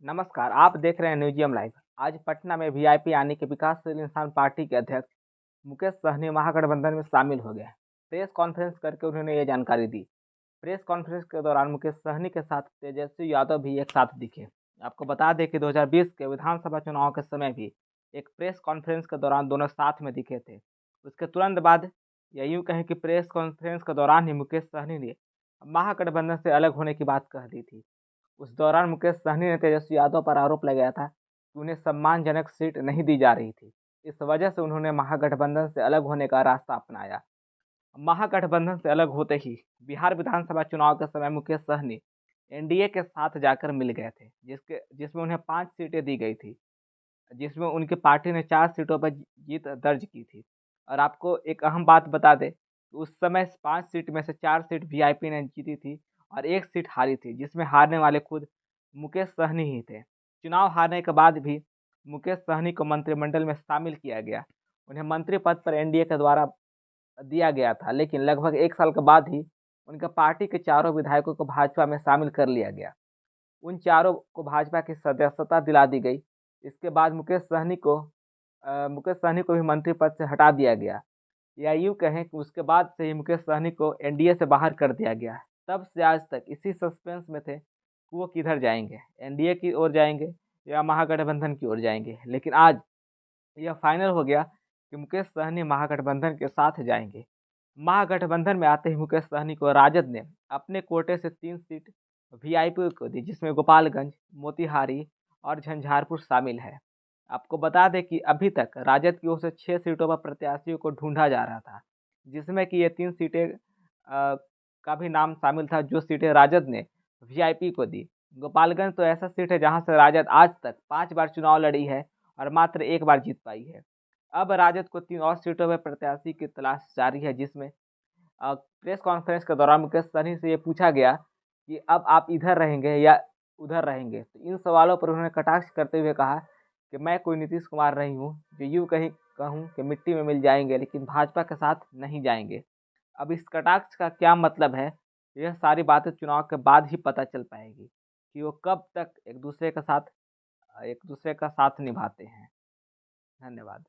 नमस्कार, आप देख रहे हैं न्यूजियम लाइव। आज पटना में वीआईपी यानी कि विकासशील इंसान पार्टी के अध्यक्ष मुकेश सहनी महागठबंधन में शामिल हो गए। प्रेस कॉन्फ्रेंस करके उन्होंने ये जानकारी दी। प्रेस कॉन्फ्रेंस के दौरान मुकेश सहनी के साथ तेजस्वी यादव भी एक साथ दिखे। आपको बता दें कि 2020 के विधानसभा चुनाव के समय भी एक प्रेस कॉन्फ्रेंस के दौरान दोनों साथ में दिखे थे। उसके तुरंत बाद या यूँ कहें कि प्रेस कॉन्फ्रेंस के दौरान ही मुकेश सहनी ने महागठबंधन से अलग होने की बात कह दी थी। उस दौरान मुकेश सहनी ने तेजस्वी यादव पर आरोप लगाया था कि उन्हें सम्मानजनक सीट नहीं दी जा रही थी। इस वजह से उन्होंने महागठबंधन से अलग होने का रास्ता अपनाया। महागठबंधन से अलग होते ही बिहार विधानसभा चुनाव के समय मुकेश सहनी एनडीए के साथ जाकर मिल गए थे, जिसमें उन्हें 5 सीटें दी गई थी, जिसमें उनकी पार्टी ने 4 सीटों पर जीत दर्ज की थी। और आपको एक अहम बात बता दें, उस समय 5 सीट में से 4 सीट वीआईपी ने जीती थी और 1 सीट हारी थी, जिसमें हारने वाले खुद मुकेश सहनी ही थे। चुनाव हारने के बाद भी मुकेश सहनी को मंत्रिमंडल में शामिल किया गया। उन्हें मंत्री पद पर एनडीए के द्वारा दिया गया था, लेकिन लगभग 1 साल के बाद ही उनके पार्टी के चारों विधायकों को भाजपा में शामिल कर लिया गया। उन चारों को भाजपा की सदस्यता दिला दी गई। इसके बाद मुकेश सहनी को भी मंत्री पद से हटा दिया गया, या यूँ कहें कि उसके बाद से ही मुकेश सहनी को एनडीए से बाहर कर दिया गया। तब से आज तक इसी सस्पेंस में थे कि वो किधर जाएंगे, एनडीए की ओर जाएंगे या महागठबंधन की ओर जाएंगे। लेकिन आज यह फाइनल हो गया कि मुकेश सहनी महागठबंधन के साथ जाएंगे। महागठबंधन में आते ही मुकेश सहनी को राजद ने अपने कोटे से 3 सीट वीआईपी को दी, जिसमें गोपालगंज, मोतिहारी और झंझारपुर शामिल है। आपको बता दें कि अभी तक राजद की ओर से 6 सीटों पर प्रत्याशियों को ढूंढा जा रहा था, जिसमें कि ये 3 सीटें का भी नाम शामिल था, जो सीटें राजद ने वीआईपी को दी। गोपालगंज तो ऐसा सीट है जहां से राजद आज तक 5 बार चुनाव लड़ी है और मात्र 1 बार जीत पाई है। अब राजद को 3 और सीटों पर प्रत्याशी की तलाश जारी है, जिसमें प्रेस कॉन्फ्रेंस के दौरान मुकेश सहनी से ये पूछा गया कि अब आप इधर रहेंगे या उधर रहेंगे। तो इन सवालों पर उन्होंने कटाक्ष करते हुए कहा कि मैं कोई नीतीश कुमार नहीं हूँ जो यूँ कहीं कहूँ कि मिट्टी में मिल जाएंगे, लेकिन भाजपा के साथ नहीं जाएंगे। अब इस कटाक्ष का क्या मतलब है, यह सारी बातें चुनाव के बाद ही पता चल पाएगी कि वो कब तक एक दूसरे का साथ निभाते हैं। धन्यवाद।